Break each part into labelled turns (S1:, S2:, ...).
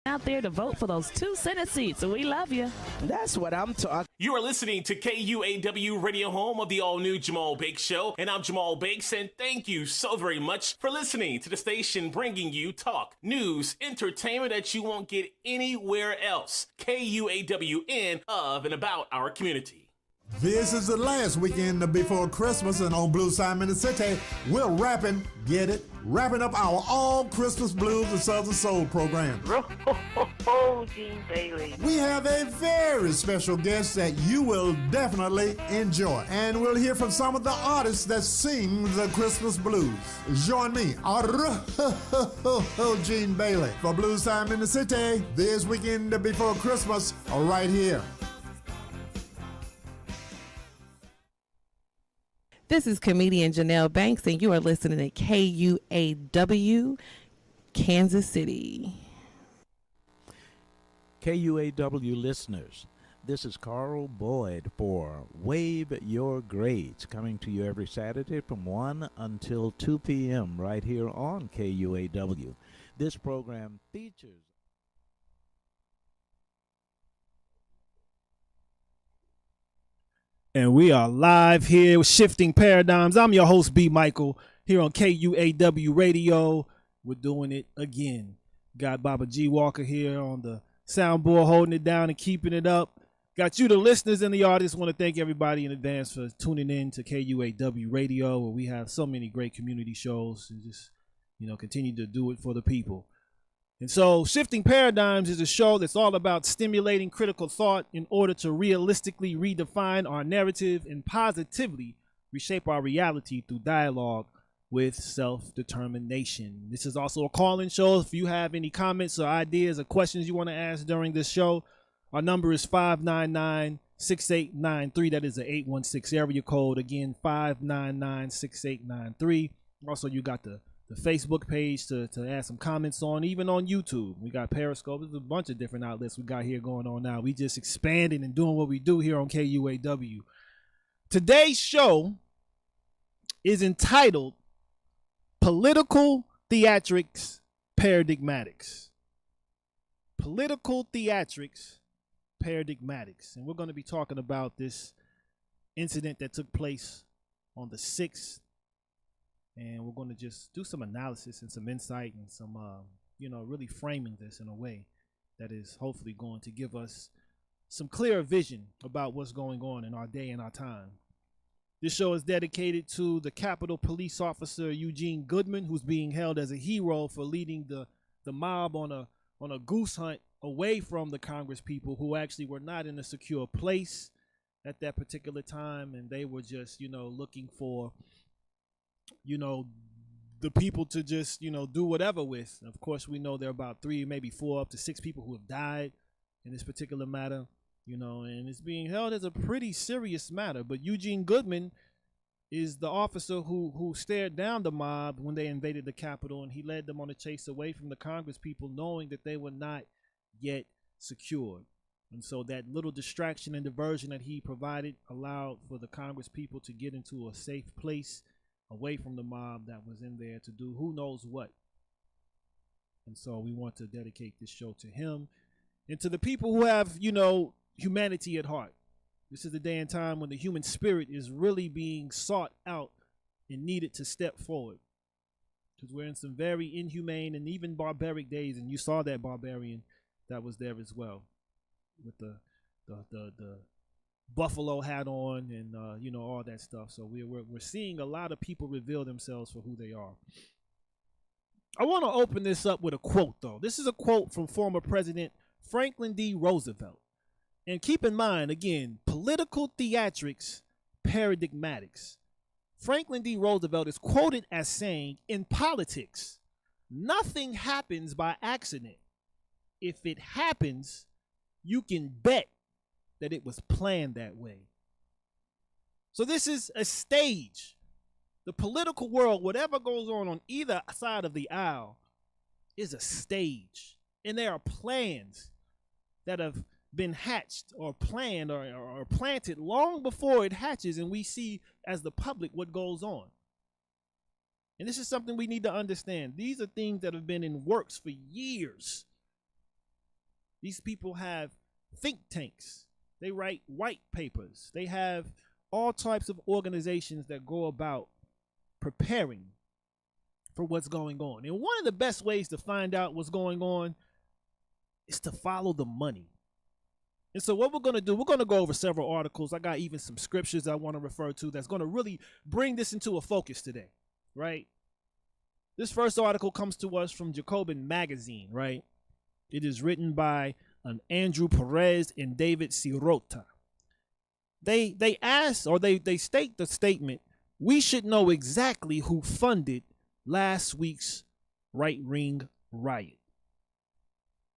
S1: out there to vote for those 2 Senate seats. So we love you.
S2: That's what I'm talking.
S3: You are listening to KUAW Radio, home of the all-new Jamal Bakes Show, and I'm Jamal Bakes, and thank you so very much for listening to the station bringing you talk, news, entertainment that you won't get anywhere else. KUAW, in, of, and about our community.
S4: This is the last weekend before Christmas, and on Blue Simon the City, we're wrapping up our All Christmas Blues and Southern Soul program.
S5: Oh, Gene Bailey.
S4: We have a very special guest that you will definitely enjoy, and we'll hear from some of the artists that sing the Christmas blues. Join me, Gene Bailey, for Blue Simon the City, this weekend before Christmas, right here.
S6: This is comedian Janelle Banks, and you are listening to KUAW, Kansas City.
S7: KUAW listeners, this is Carl Boyd for Wave Your Grades, coming to you every Saturday from 1 until 2 p.m. right here on KUAW. This program features
S8: And we are live here with Shifting Paradigms. I'm your host, B. Michael, here on KUAW Radio. We're doing it again. Got Baba G. Walker here on the soundboard, holding it down and keeping it up. Got you, the listeners and the audience. Want to thank everybody in advance for tuning in to KUAW Radio, where we have so many great community shows and just, continue to do it for the people. And so Shifting Paradigms is a show that's all about stimulating critical thought in order to realistically redefine our narrative and positively reshape our reality through dialogue with self-determination. This is also a call-in show. If you have any comments or ideas or questions you want to ask during this show, our number is 599-6893. That is an 816 area code. Again, 599-6893. Also, you got the Facebook page to add some comments on, even on YouTube. We got Periscope. There's a bunch of different outlets we got here going on now. We just expanding and doing what we do here on KUAW. Today's show is entitled Political Theatrics Paradigmatics. Political Theatrics Paradigmatics. And we're going to be talking about this incident that took place on the 6th. And we're going to just do some analysis and some insight and some, really framing this in a way that is hopefully going to give us some clearer vision about what's going on in our day and our time. This show is dedicated to the Capitol Police Officer Eugene Goodman, who's being held as a hero for leading the mob on a goose hunt away from the Congress people who actually were not in a secure place at that particular time, and they were just, looking for the people to just, do whatever with. Of course, we know there are about 3, maybe 4, up to 6 people who have died in this particular matter, and it's being held as a pretty serious matter. But Eugene Goodman is the officer who stared down the mob when they invaded the Capitol, and he led them on a chase away from the Congress people, knowing that they were not yet secured. And so that little distraction and diversion that he provided allowed for the Congress people to get into a safe place away from the mob that was in there to do who knows what. And so we want to dedicate this show to him and to the people who have, humanity at heart. This is the day and time when the human spirit is really being sought out and needed to step forward. Because we're in some very inhumane and even barbaric days, and you saw that barbarian that was there as well, with the buffalo hat on and all that stuff. So we're seeing a lot of people reveal themselves for who they are. I want to open this up with a quote, though. This is a quote from former President Franklin D. Roosevelt. And keep in mind, again, political theatrics, paradigmatics. Franklin D. Roosevelt is quoted as saying, in politics, nothing happens by accident. If it happens, you can bet that it was planned that way. So this is a stage. The political world, whatever goes on either side of the aisle, is a stage. And there are plans that have been hatched or planned or planted long before it hatches, and we see as the public what goes on. And this is something we need to understand. These are things that have been in works for years. These people have think tanks. They write white papers. They have all types of organizations that go about preparing for what's going on. And one of the best ways to find out what's going on is to follow the money. And so what we're going to do, we're going to go over several articles. I got even some scriptures I want to refer to that's going to really bring this into a focus today, right? This first article comes to us from Jacobin Magazine, right? It is written by an Andrew Perez and David Sirota. They ask, or they state the statement, we should know exactly who funded last week's right-wing riot.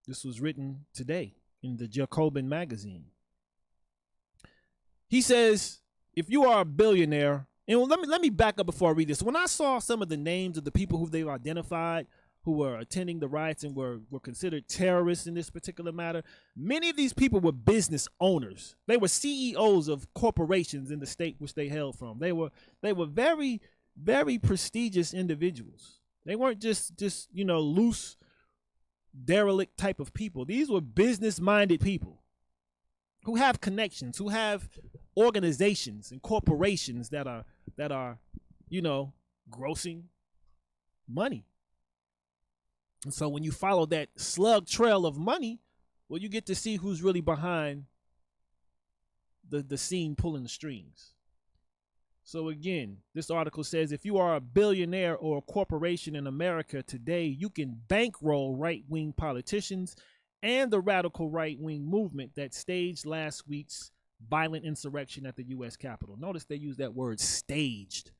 S8: This was written today in the Jacobin Magazine. He says, if you are a billionaire, and let me back up before I read this. When I saw some of the names of the people who they've identified who were attending the riots and were considered terrorists in this particular matter, many of these people were business owners. They were CEOs of corporations in the state which they hailed from. They were very, very prestigious individuals. They weren't just loose, derelict type of people. These were business-minded people who have connections, who have organizations and corporations that are grossing money. And so when you follow that slug trail of money, well, you get to see who's really behind the scene pulling the strings. So again, this article says, if you are a billionaire or a corporation in America today, you can bankroll right-wing politicians and the radical right-wing movement that staged last week's violent insurrection at the U.S. Capitol. Notice they use that word staged,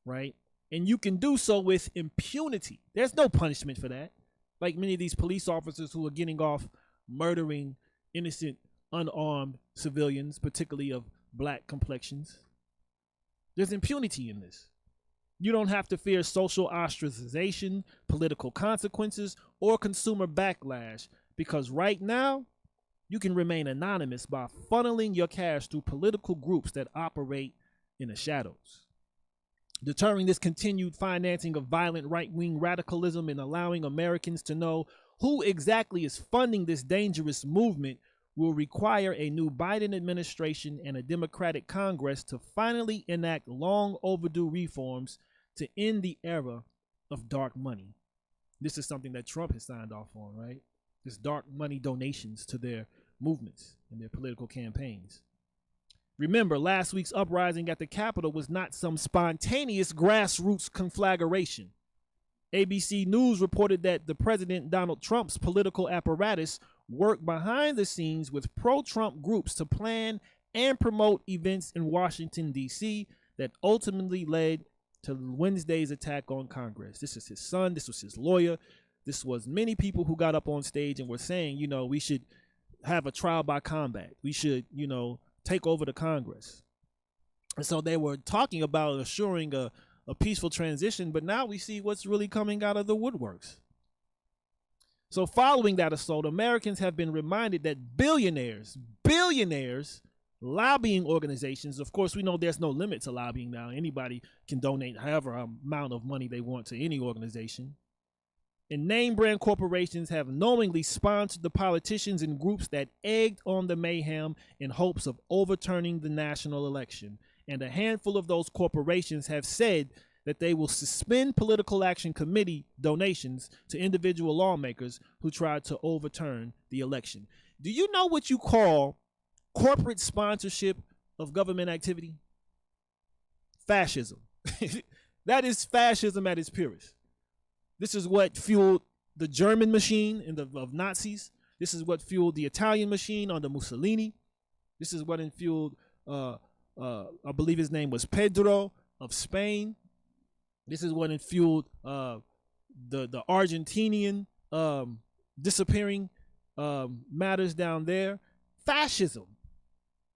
S8: right? And you can do so with impunity. There's no punishment for that. Like many of these police officers who are getting off murdering innocent, unarmed civilians, particularly of black complexions. There's impunity in this. You don't have to fear social ostracization, political consequences, or consumer backlash, because right now, you can remain anonymous by funneling your cash through political groups that operate in the shadows. Deterring this continued financing of violent right-wing radicalism and allowing Americans to know who exactly is funding this dangerous movement will require a new Biden administration and a Democratic Congress to finally enact long overdue reforms to end the era of dark money. This is something that Trump has signed off on, right? This dark money donations to their movements and their political campaigns. Remember, last week's uprising at the Capitol was not some spontaneous grassroots conflagration. ABC News reported that the President Donald Trump's political apparatus worked behind the scenes with pro-Trump groups to plan and promote events in Washington, D.C. that ultimately led to Wednesday's attack on Congress. This is his son. This was his lawyer. This was many people who got up on stage and were saying, we should have a trial by combat. We should, take over the Congress. And so they were talking about assuring a peaceful transition, but now we see what's really coming out of the woodworks. So following that assault, Americans have been reminded that billionaires, lobbying organizations, of course, we know there's no limit to lobbying now. Anybody can donate however amount of money they want to any organization. And name brand corporations have knowingly sponsored the politicians and groups that egged on the mayhem in hopes of overturning the national election. And a handful of those corporations have said that they will suspend political action committee donations to individual lawmakers who tried to overturn the election. Do you know what you call corporate sponsorship of government activity? Fascism. That is fascism at its purest. This is what fueled the German machine of Nazis. This is what fueled the Italian machine under Mussolini. This is what fueled, I believe his name was Pedro of Spain. This is what fueled the Argentinian disappearing matters down there. Fascism,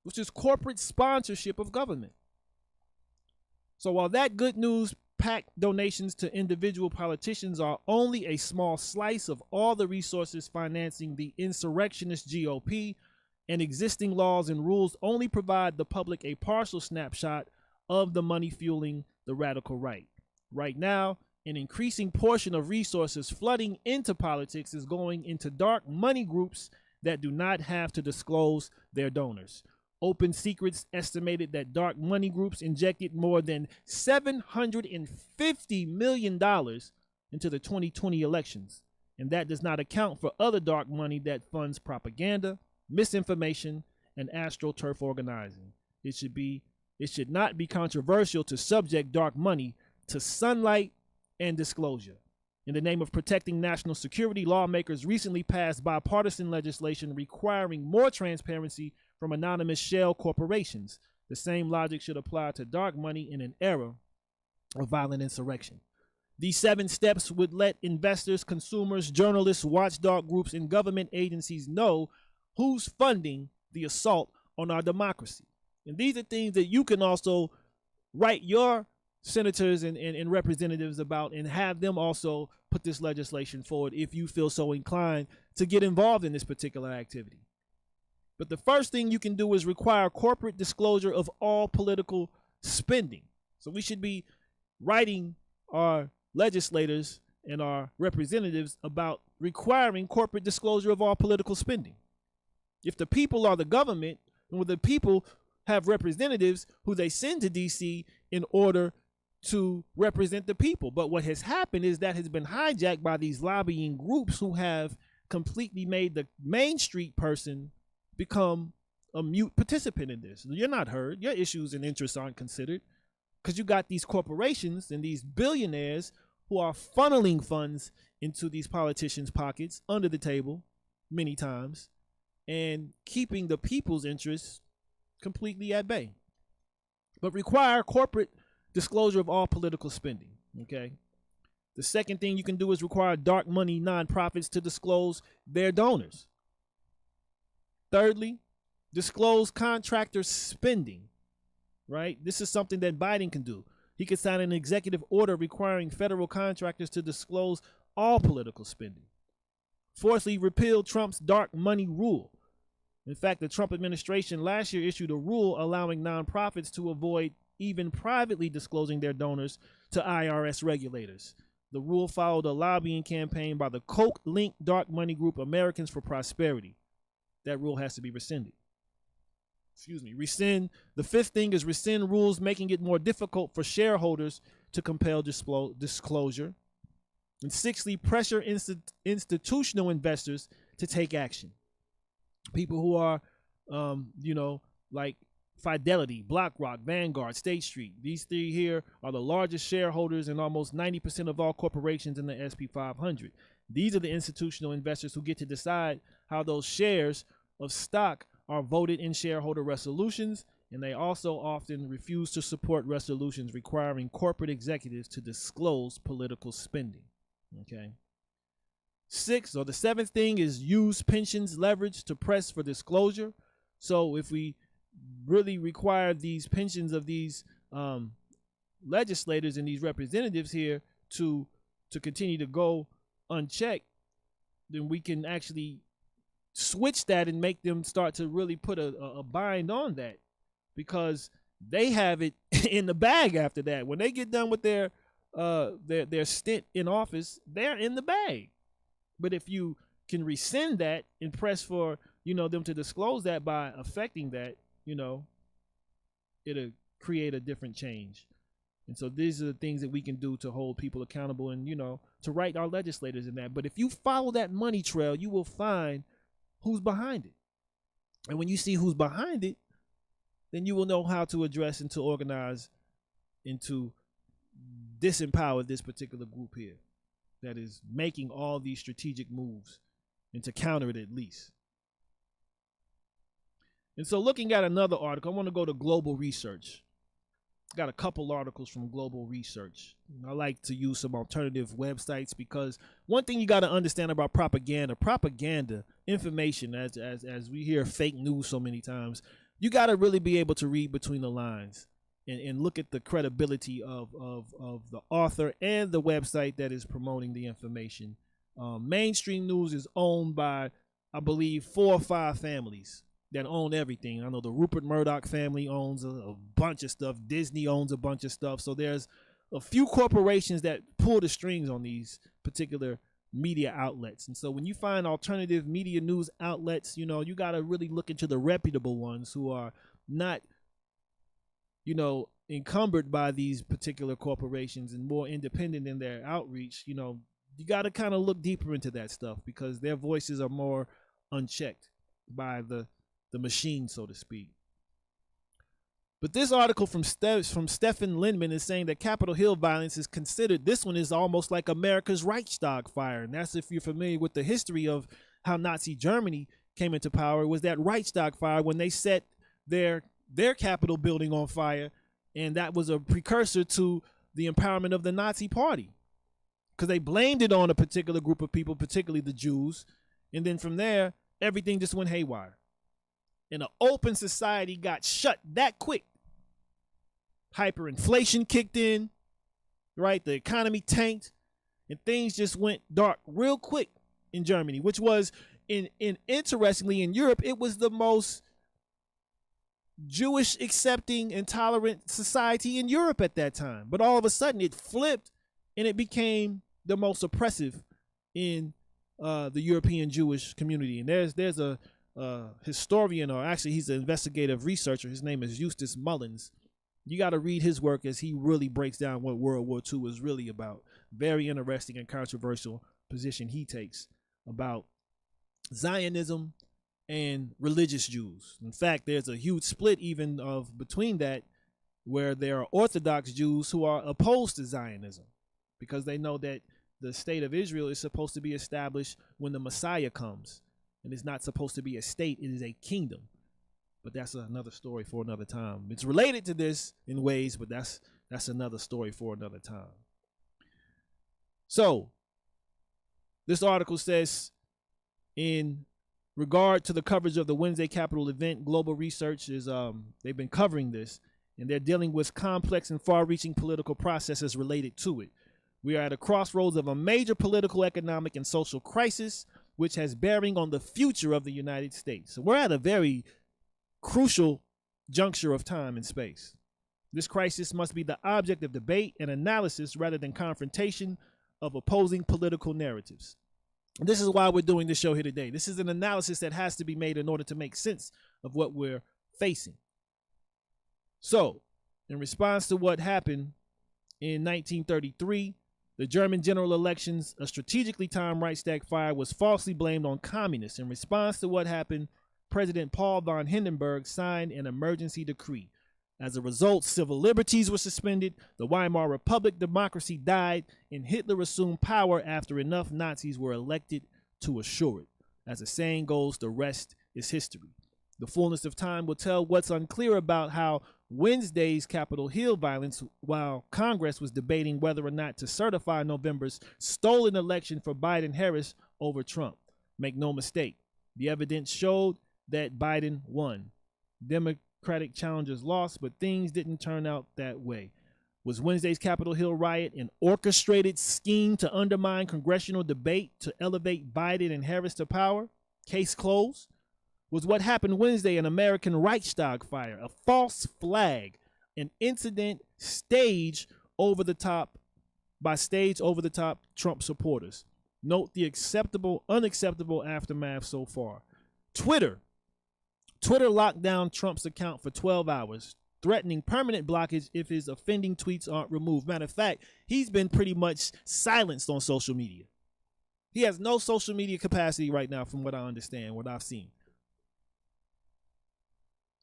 S8: which is corporate sponsorship of government. So while that good news packed donations to individual politicians are only a small slice of all the resources financing the insurrectionist GOP, and existing laws and rules only provide the public a partial snapshot of the money fueling the radical right. Right now, an increasing portion of resources flooding into politics is going into dark money groups that do not have to disclose their donors. Open Secrets estimated that dark money groups injected more than $750 million into the 2020 elections. And that does not account for other dark money that funds propaganda, misinformation, and astroturf organizing. It should not be controversial to subject dark money to sunlight and disclosure. In the name of protecting national security, lawmakers recently passed bipartisan legislation requiring more transparency from anonymous shell corporations. The same logic should apply to dark money in an era of violent insurrection. These 7 steps would let investors, consumers, journalists, watchdog groups, and government agencies know who's funding the assault on our democracy. And these are things that you can also write your senators and representatives about and have them also put this legislation forward if you feel so inclined to get involved in this particular activity. But the first thing you can do is require corporate disclosure of all political spending. So we should be writing our legislators and our representatives about requiring corporate disclosure of all political spending. If the people are the government, and the people have representatives who they send to DC in order to represent the people. But what has happened is that has been hijacked by these lobbying groups who have completely made the Main Street person become a mute participant in this. You're not heard. Your issues and interests aren't considered because you got these corporations and these billionaires who are funneling funds into these politicians' pockets under the table many times and keeping the people's interests completely at bay. But require corporate disclosure of all political spending, okay? The second thing you can do is require dark money nonprofits to disclose their donors. Thirdly, disclose contractor spending, right? This is something that Biden can do. He could sign an executive order requiring federal contractors to disclose all political spending. Fourthly, repeal Trump's dark money rule. In fact, the Trump administration last year issued a rule allowing nonprofits to avoid even privately disclosing their donors to IRS regulators. The rule followed a lobbying campaign by the Koch-linked dark money group Americans for Prosperity. That rule has to be rescinded. Rescind. The fifth thing is rescind rules making it more difficult for shareholders to compel disclosure. And sixthly, pressure institutional investors to take action. People who are, like Fidelity, BlackRock, Vanguard, State Street. These 3 here are the largest shareholders in almost 90% of all corporations in the SP 500. These are the institutional investors who get to decide how those shares of stock are voted in shareholder resolutions, and they also often refuse to support resolutions requiring corporate executives to disclose political spending. Okay. The seventh thing is use pensions leverage to press for disclosure. So if we really require these pensions of these legislators and these representatives here to continue to go unchecked, then we can actually switch that and make them start to really put a bind on that, because they have it in the bag after that. When they get done with their stint in office, they're in the bag. But if you can rescind that and press for them to disclose that by affecting that, it'll create a different change. And so these are the things that we can do to hold people accountable and to write our legislators in that. But if you follow that money trail, you will find who's behind it. And when you see who's behind it, then you will know how to address and to organize and to disempower this particular group here that is making all these strategic moves, and to counter it at least. And so looking at another article, I want to go to Global Research. Got a couple articles from Global Research. I like to use some alternative websites because one thing you got to understand about propaganda information, as we hear fake news so many times, you got to really be able to read between the lines and look at the credibility of the author and the website that is promoting the information. Mainstream news is owned by, I believe, 4 or 5 families that own everything. I know the Rupert Murdoch family owns a bunch of stuff. Disney owns a bunch of stuff. So there's a few corporations that pull the strings on these particular media outlets. And so when you find alternative media news outlets, you know, you got to really look into the reputable ones who are not, you know, encumbered by these particular corporations and more independent in their outreach. You know, you got to kind of look deeper into that stuff because their voices are more unchecked by the machine, so to speak. But this article from Stefan Lindman is saying that Capitol Hill violence is considered, this one is almost like America's Reichstag fire. And that's if you're familiar with the history of how Nazi Germany came into power. It was that Reichstag fire when they set their Capitol building on fire. And that was a precursor to the empowerment of the Nazi Party. Because they blamed it on a particular group of people, particularly the Jews. And then from there, everything just went haywire. And an open society got shut that quick. Hyperinflation kicked in, right? The economy tanked, and things just went dark real quick in Germany, which was, interestingly, in Europe, it was the most Jewish accepting and tolerant society in Europe at that time. But all of a sudden, it flipped, and it became the most oppressive in the European Jewish community. And there's a historian, or actually he's an investigative researcher. His name is Eustace Mullins. You got to read his work as he really breaks down what World War II was really about. Very interesting and controversial position he takes about Zionism and religious Jews. In fact, there's a huge split even of between that, where there are Orthodox Jews who are opposed to Zionism because they know that the state of Israel is supposed to be established when the Messiah comes. And it's not supposed to be a state, it is a kingdom. But that's another story for another time. It's related to this in ways, but that's another story for another time. So, this article says, in regard to the coverage of the Wednesday Capitol event, Global Research is, they've been covering this, and they're dealing with complex and far-reaching political processes related to it. We are at a crossroads of a major political, economic, and social crisis, which has bearing on the future of the United States. So we're at a very crucial juncture of time and space. This crisis must be the object of debate and analysis rather than confrontation of opposing political narratives. And this is why we're doing this show here today. This is an analysis that has to be made in order to make sense of what we're facing. So, in response to what happened in 1933, the German general elections, a strategically timed Reichstag fire was falsely blamed on communists. In response to what happened, President Paul von Hindenburg signed an emergency decree. As a result, civil liberties were suspended, the Weimar Republic democracy died, and Hitler assumed power after enough Nazis were elected to assure it. As the saying goes, the rest is history. The fullness of time will tell what's unclear about how Wednesday's Capitol Hill violence, while Congress was debating whether or not to certify November's stolen election for Biden-Harris over Trump. Make no mistake, the evidence showed that Biden won. Democratic challengers lost, but things didn't turn out that way. Was Wednesday's Capitol Hill riot an orchestrated scheme to undermine congressional debate to elevate Biden and Harris to power? Case closed. Was what happened Wednesday an American Reichstag fire, a false flag, an incident staged over the top Trump supporters? Note the unacceptable aftermath so far. Twitter locked down Trump's account for 12 hours, threatening permanent blockage if his offending tweets aren't removed. Matter of fact, he's been pretty much silenced on social media. He has no social media capacity right now, from what I understand, what I've seen.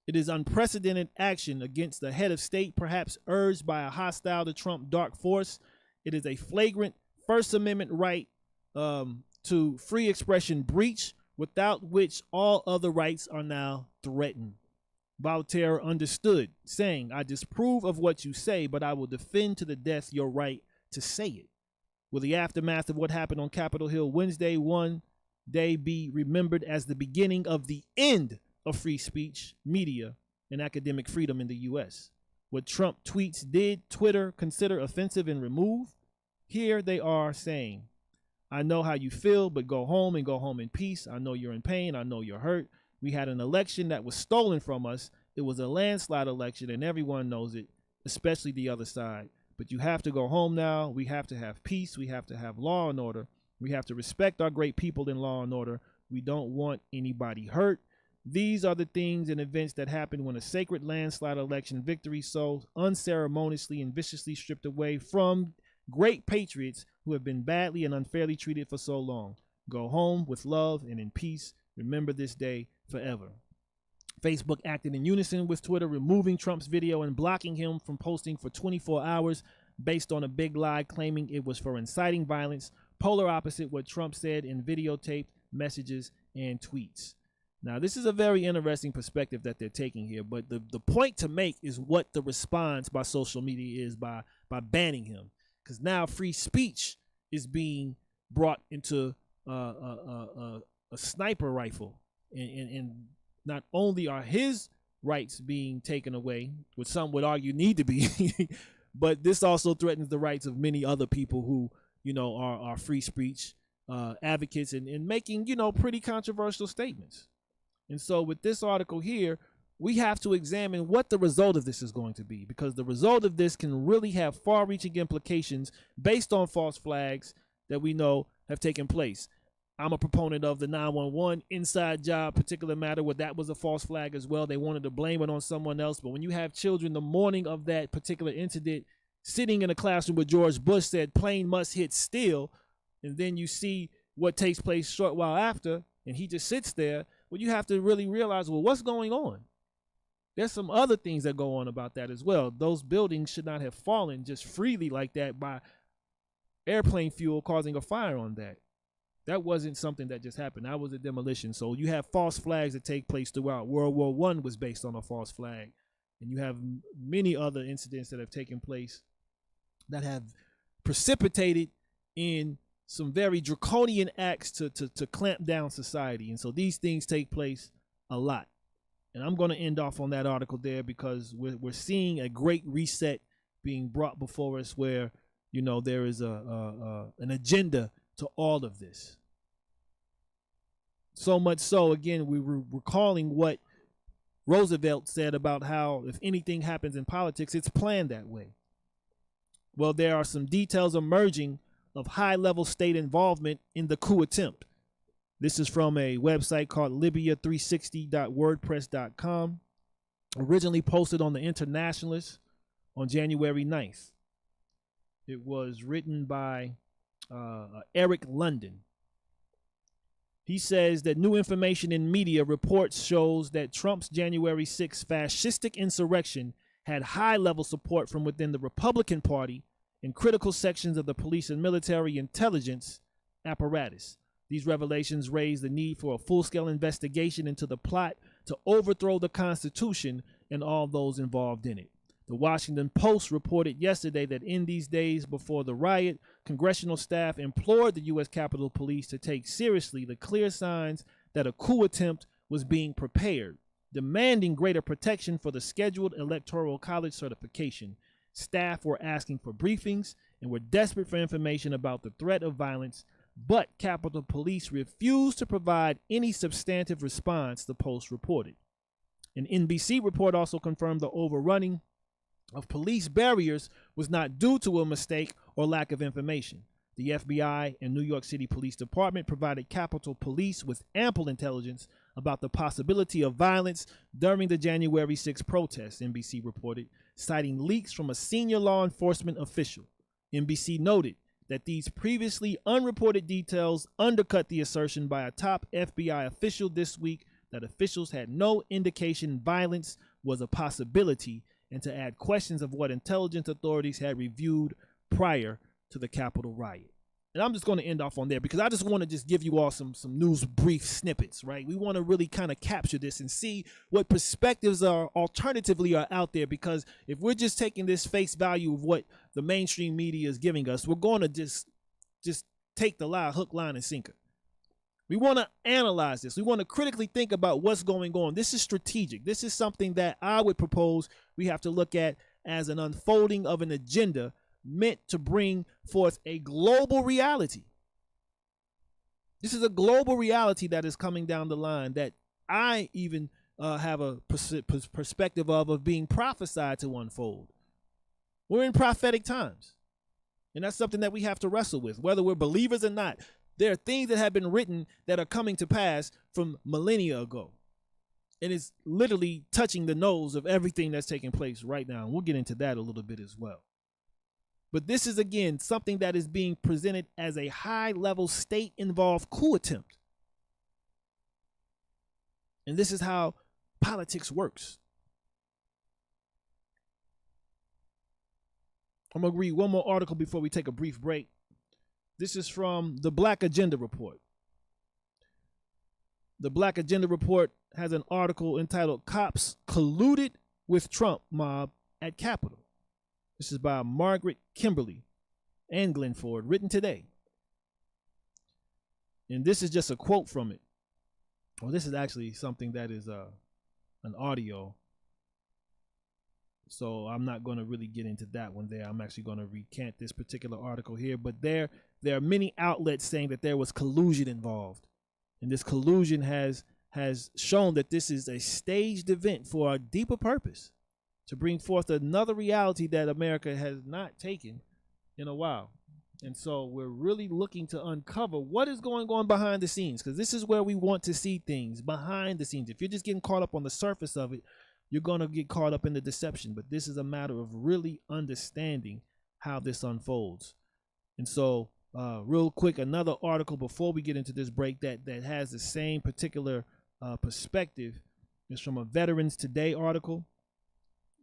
S8: It is unprecedented action against the head of state, perhaps urged by a hostile to Trump dark force. It is a flagrant First Amendment right to free expression breach, without which all other rights are now threatened. Voltaire understood, saying, "I disapprove of what you say, but I will defend to the death your right to say it." Will the aftermath of what happened on Capitol Hill Wednesday one day be remembered as the beginning of the end of free speech, media, and academic freedom in the U.S.? What Trump tweets did Twitter consider offensive and remove? Here they are saying, "I know how you feel, but go home and go home in peace. I know you're in pain. I know you're hurt. We had an election that was stolen from us. It was a landslide election, and everyone knows it, especially the other side. But you have to go home now. We have to have peace. We have to have law and order. We have to respect our great people in law and order. We don't want anybody hurt. These are the things and events that happen when a sacred landslide election victory so unceremoniously and viciously stripped away from great patriots who have been badly and unfairly treated for so long. Go home with love and in peace. Remember this day forever. Facebook acted in unison with Twitter, removing Trump's video and blocking him from posting for 24 hours based on a big lie claiming it was for inciting violence, polar opposite what Trump said in videotaped messages and tweets. Now, this is a very interesting perspective that they're taking here, but the point to make is what the response by social media is by banning him. Because now free speech is being brought into a sniper rifle. And not only are his rights being taken away, which some would argue need to be, but this also threatens the rights of many other people who, are free speech advocates and making, pretty controversial statements. And so with this article here, we have to examine what the result of this is going to be, because the result of this can really have far-reaching implications based on false flags that we know have taken place. I'm a proponent of the 911 inside job particular matter where that was a false flag as well. They wanted to blame it on someone else. But when you have children the morning of that particular incident sitting in a classroom where George Bush said plane must hit still, and then you see what takes place short while after, and he just sits there, well, you have to really realize, well, what's going on? There's some other things that go on about that as well. Those buildings should not have fallen just freely like that by airplane fuel causing a fire on that. That wasn't something that just happened. That was a demolition. So you have false flags that take place throughout. World War I was based on a false flag. And you have many other incidents that have taken place that have precipitated in some very draconian acts to clamp down society. And so these things take place a lot. And I'm going to end off on that article there because we're seeing a great reset being brought before us where, there is an agenda to all of this. So much so, again, we were recalling what Roosevelt said about how if anything happens in politics, it's planned that way. Well, there are some details emerging of high-level state involvement in the coup attempt. This is from a website called libya360.wordpress.com, originally posted on The Internationalist on January 9th. It was written by Eric London. He says that new information in media reports shows that Trump's January 6th fascistic insurrection had high-level support from within the Republican Party and critical sections of the police and military intelligence apparatus. These revelations raise the need for a full-scale investigation into the plot to overthrow the Constitution and all those involved in it. The Washington Post reported yesterday that in these days before the riot, congressional staff implored the U.S. Capitol Police to take seriously the clear signs that a coup attempt was being prepared, demanding greater protection for the scheduled Electoral College certification. Staff were asking for briefings and were desperate for information about the threat of violence, but Capitol Police refused to provide any substantive response, the Post reported. An NBC report also confirmed the overrunning of police barriers was not due to a mistake or lack of information. The FBI and New York City Police Department provided Capitol Police with ample intelligence about the possibility of violence during the January 6 protests, NBC reported, citing leaks from a senior law enforcement official. NBC noted that these previously unreported details undercut the assertion by a top FBI official this week that officials had no indication violence was a possibility, and to add questions of what intelligence authorities had reviewed prior to the Capitol riot. And I'm just going to end off on there because I just want to just give you all some news brief snippets, right? We want to really kind of capture this and see what perspectives are alternatively are out there, because if we're just taking this face value of what the mainstream media is giving us, we're going to just take the lie, hook, line, and sinker. We want to analyze this. We want to critically think about what's going on. This is strategic. This is something that I would propose we have to look at as an unfolding of an agenda meant to bring forth a global reality. This is a global reality that is coming down the line that I even have a perspective of being prophesied to unfold. We're in prophetic times. And that's something that we have to wrestle with, whether we're believers or not. There are things that have been written that are coming to pass from millennia ago. And it's literally touching the nose of everything that's taking place right now. And we'll get into that a little bit as well. But this is, again, something that is being presented as a high-level state-involved coup attempt. And this is how politics works. I'm going to read one more article before we take a brief break. This is from the Black Agenda Report. The Black Agenda Report has an article entitled "Cops Colluded with Trump Mob at Capitol." This is by Margaret Kimberly and Glenn Ford, written today. And this is just a quote from it. Well, this is actually something that is an audio. So I'm not going to really get into that one there. I'm actually going to recant this particular article here. But there are many outlets saying that there was collusion involved. And this collusion has shown that this is a staged event for a deeper purpose, to bring forth another reality that America has not taken in a while. And so we're really looking to uncover what is going on behind the scenes, because this is where we want to see things behind the scenes. If you're just getting caught up on the surface of it, you're going to get caught up in the deception. But this is a matter of really understanding how this unfolds. And so real quick, another article before we get into this break that has the same particular perspective is from a Veterans Today article.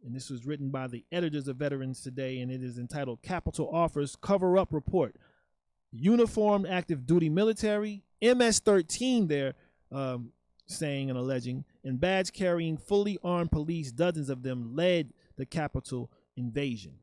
S8: And this was written by the editors of Veterans Today, and it is entitled "Capitol Offers Cover-Up Report. Uniformed Active Duty Military, MS-13 there, saying and alleging, and badge-carrying fully armed police, dozens of them, led the Capitol invasion."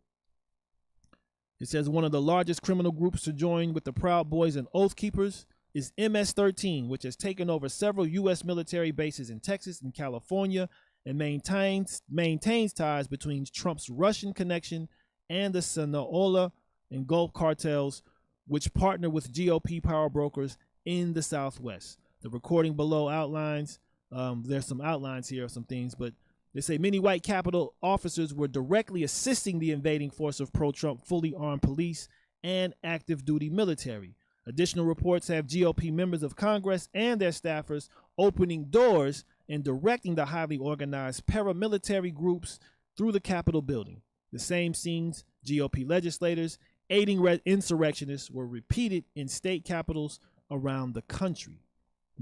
S8: It says one of the largest criminal groups to join with the Proud Boys and Oath Keepers is MS-13, which has taken over several U.S. military bases in Texas and California, and maintains ties between Trump's Russian connection and the Sinaloa and Gulf cartels, which partner with GOP power brokers in the Southwest. The recording below outlines, there's some outlines here of some things, but they say many white Capitol officers were directly assisting the invading force of pro-Trump fully armed police and active duty military. Additional reports have GOP members of Congress and their staffers opening doors and directing the highly organized paramilitary groups through the Capitol building. The same scenes, GOP legislators aiding insurrectionists, were repeated in state capitals around the country.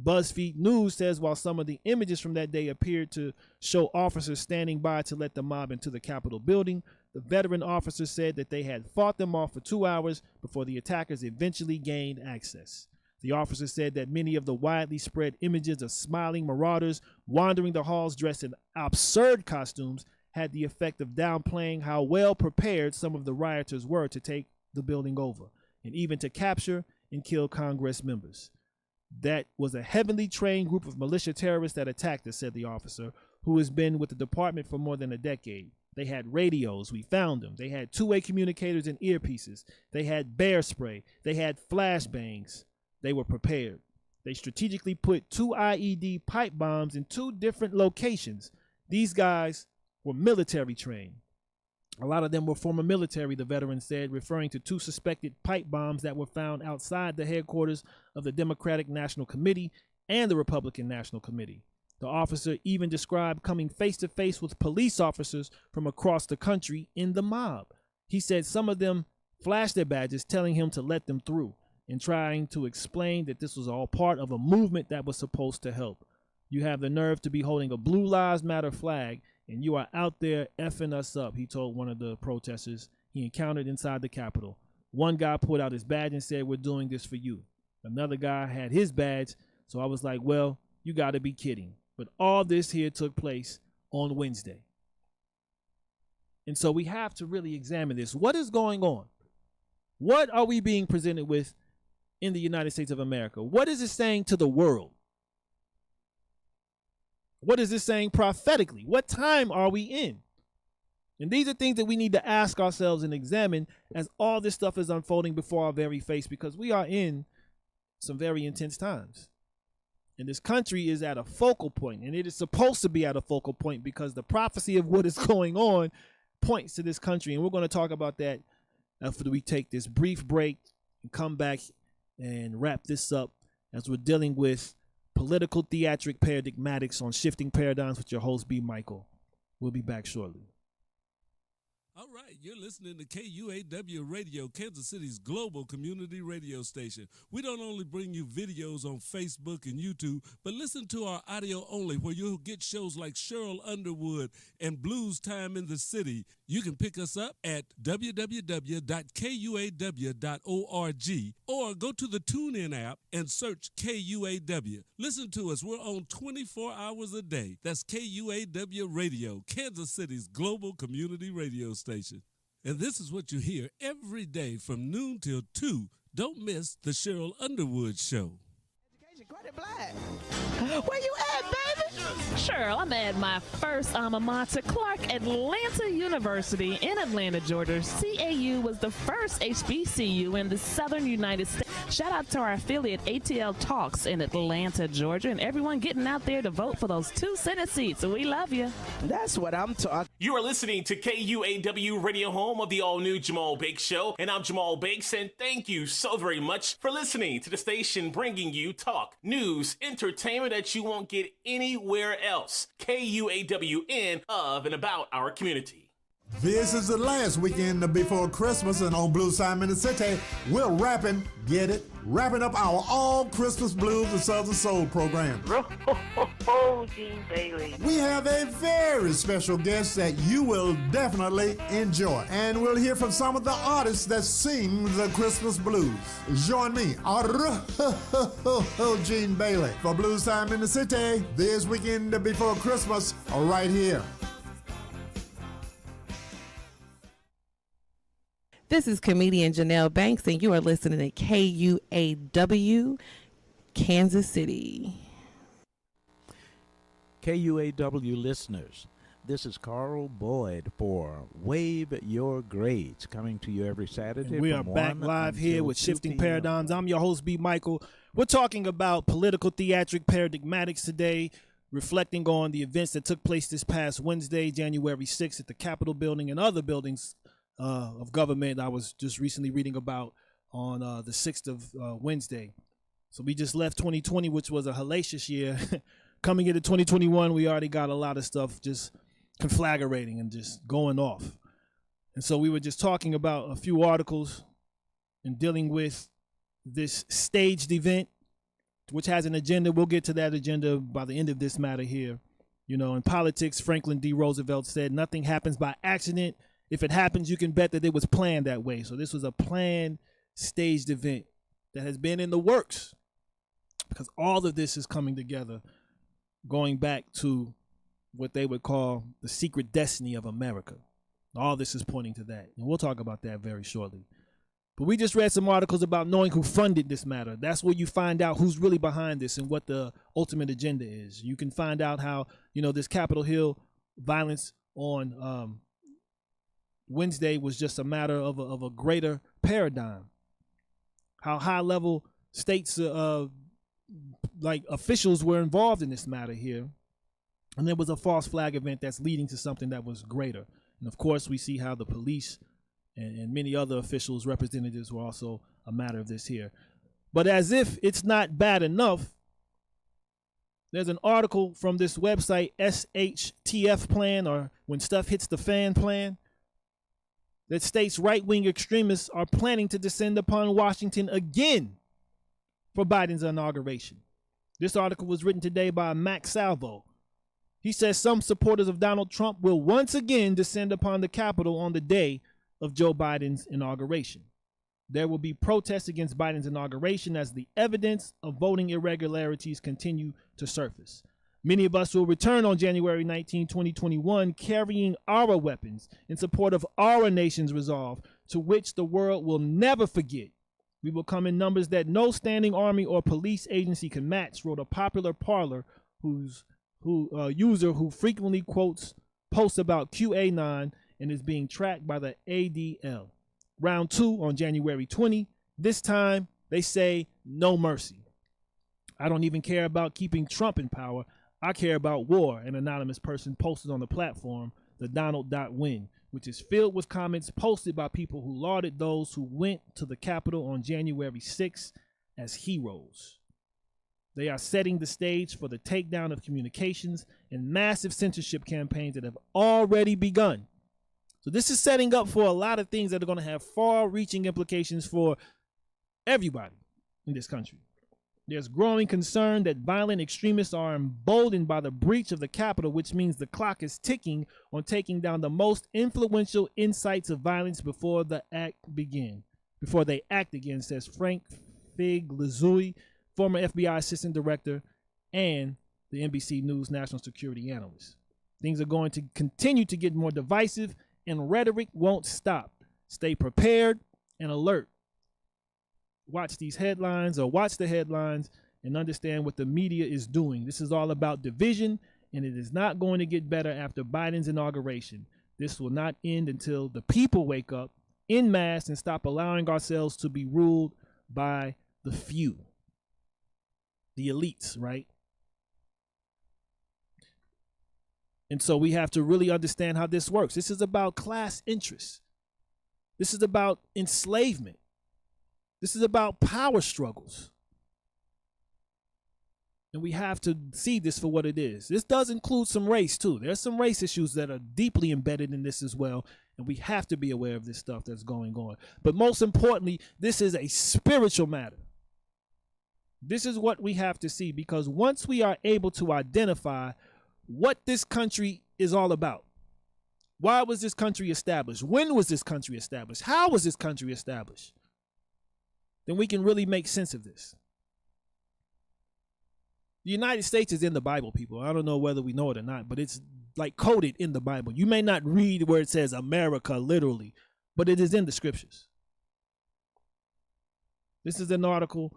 S8: BuzzFeed News says while some of the images from that day appeared to show officers standing by to let the mob into the Capitol building, the veteran officers said that they had fought them off for 2 hours before the attackers eventually gained access. The officer said that many of the widely spread images of smiling marauders wandering the halls dressed in absurd costumes had the effect of downplaying how well prepared some of the rioters were to take the building over, and even to capture and kill Congress members. That was a heavily trained group of militia terrorists that attacked us, said the officer, who has been with the department for more than a decade. They had radios. We found them. They had two-way communicators and earpieces. They had bear spray. They had flashbangs. They were prepared. They strategically put 2 IED pipe bombs in 2 different locations. These guys were military trained. A lot of them were former military, the veteran said, referring to 2 suspected pipe bombs that were found outside the headquarters of the Democratic National Committee and the Republican National Committee. The officer even described coming face to face with police officers from across the country in the mob. He said some of them flashed their badges, telling him to let them through, and trying to explain that this was all part of a movement that was supposed to help. You have the nerve to be holding a Blue Lives Matter flag, and you are out there effing us up, he told one of the protesters he encountered inside the Capitol. One guy pulled out his badge and said, "We're doing this for you." Another guy had his badge, so I was like, well, you got to be kidding. But all this here took place on Wednesday. And so we have to really examine this. What is going on? What are we being presented with in the United States of America? What is it saying to the world? What is it saying prophetically? What time are we in? And these are things that we need to ask ourselves and examine as all this stuff is unfolding before our very face, because we are in some very intense times. And this country is at a focal point, and it is supposed to be at a focal point because the prophecy of what is going on points to this country, and we're going to talk about that after we take this brief break and come back and wrap this up as we're dealing with political theatric paradigmatics on Shifting Paradigms with your host, B. Michael. We'll be back shortly.
S2: All right, you're listening to KUAW Radio, Kansas City's global community radio station. We don't only bring you videos on Facebook and YouTube, but listen to our audio only, where you'll get shows like Cheryl Underwood and Blues Time in the City. You can pick us up at www.kuaw.org or go to the TuneIn app and search KUAW. Listen to us. We're on 24 hours a day. That's KUAW Radio, Kansas City's global community radio station. And this is what you hear every day from noon till 2. Don't miss the Cheryl Underwood Show.
S6: Where you at, baby?
S1: Sure, I'm at my first alma mater, Clark Atlanta University in Atlanta, Georgia. CAU was the first HBCU in the southern United States. Shout out to our affiliate ATL Talks in Atlanta, Georgia, and everyone getting out there to vote for those 2 Senate seats. So we love you.
S6: That's what I'm talking.
S3: You are listening to KUAW Radio, home of the all-new Jamal Bake Show, and I'm Jamal Bakes, and thank you so very much for listening to the station bringing you talk, news, entertainment that you won't get anywhere else. KUAW, in, of, and about our community.
S4: This is the last weekend before Christmas, and on Blue Simon City, we're wrapping up our all Christmas blues and Southern Soul program.
S5: Gene Bailey.
S4: We have a very special guest that you will definitely enjoy, and we'll hear from some of the artists that sing the Christmas blues. Join me, Gene Bailey, for Blues Time in the City this weekend before Christmas, right here.
S6: This is comedian Janelle Banks, and you are listening to KUAW, Kansas City.
S7: KUAW listeners, this is Carl Boyd for Wave Your Grades, coming to you every Saturday.
S8: And we are back live here with Shifting Paradigms. I'm your host, B. Michael. We're talking about political theatric paradigmatics today, reflecting on the events that took place this past Wednesday, January 6th, at the Capitol building and other buildings of government I was just recently reading about on the 6th of Wednesday. So we just left 2020, which was a hellacious year. Coming into 2021, we already got a lot of stuff just conflagrating and just going off. And so we were just talking about a few articles and dealing with this staged event, which has an agenda. We'll get to that agenda by the end of this matter here. You know, in politics, Franklin D. Roosevelt said, nothing happens by accident. If it happens, you can bet that it was planned that way. So this was a planned, staged event that has been in the works, because all of this is coming together, going back to what they would call the secret destiny of America. All this is pointing to that, and we'll talk about that very shortly. But we just read some articles about knowing who funded this matter. That's where you find out who's really behind this and what the ultimate agenda is. You can find out how, you know, this Capitol Hill violence on Wednesday was just a matter of a greater paradigm. How high level states like officials were involved in this matter here. And there was a false flag event that's leading to something that was greater. And of course we see how the police and many other officials, representatives, were also a matter of this here. But as if it's not bad enough, there's an article from this website, SHTF Plan, or When Stuff Hits the Fan Plan, that states right-wing extremists are planning to descend upon Washington again for Biden's inauguration. This article was written today by Max Salvo. He says some supporters of Donald Trump will once again descend upon the Capitol on the day of Joe Biden's inauguration. There will be protests against Biden's inauguration as the evidence of voting irregularities continue to surface. Many of us will return on January 19, 2021, carrying our weapons in support of our nation's resolve, to which the world will never forget. We will come in numbers that no standing army or police agency can match, wrote a popular Parler user who frequently quotes posts about QAnon and is being tracked by the ADL. Round 2 on January 20. This time, they say no mercy. I don't even care about keeping Trump in power. I care about war, an anonymous person posted on the platform, the Donald.win. which is filled with comments posted by people who lauded those who went to the Capitol on January 6th as heroes. They are setting the stage for the takedown of communications and massive censorship campaigns that have already begun. So this is setting up for a lot of things that are going to have far-reaching implications for everybody in this country. There's growing concern that violent extremists are emboldened by the breach of the Capitol, which means the clock is ticking on taking down the most influential incites of violence before they act again, says Frank Figlazui, former FBI assistant director and the NBC News national security analyst. Things are going to continue to get more divisive, and rhetoric won't stop. Stay prepared and alert. Watch these headlines, or watch the headlines, and understand what the media is doing. This is all about division, and it is not going to get better after Biden's inauguration. This will not end until the people wake up en masse and stop allowing ourselves to be ruled by the few, the elites, right? And so we have to really understand how this works. This is about class interests. This is about enslavement. This is about power struggles. And we have to see this for what it is. This does include some race too. There's some race issues that are deeply embedded in this as well. And we have to be aware of this stuff that's going on. But most importantly, this is a spiritual matter. This is what we have to see, because once we are able to identify what this country is all about, why was this country established? When was this country established? How was this country established? Then we can really make sense of this. The United States is in the Bible, people. I don't know whether we know it or not, but it's like coded in the Bible. You may not read where it says America literally, but it is in the scriptures. This is an article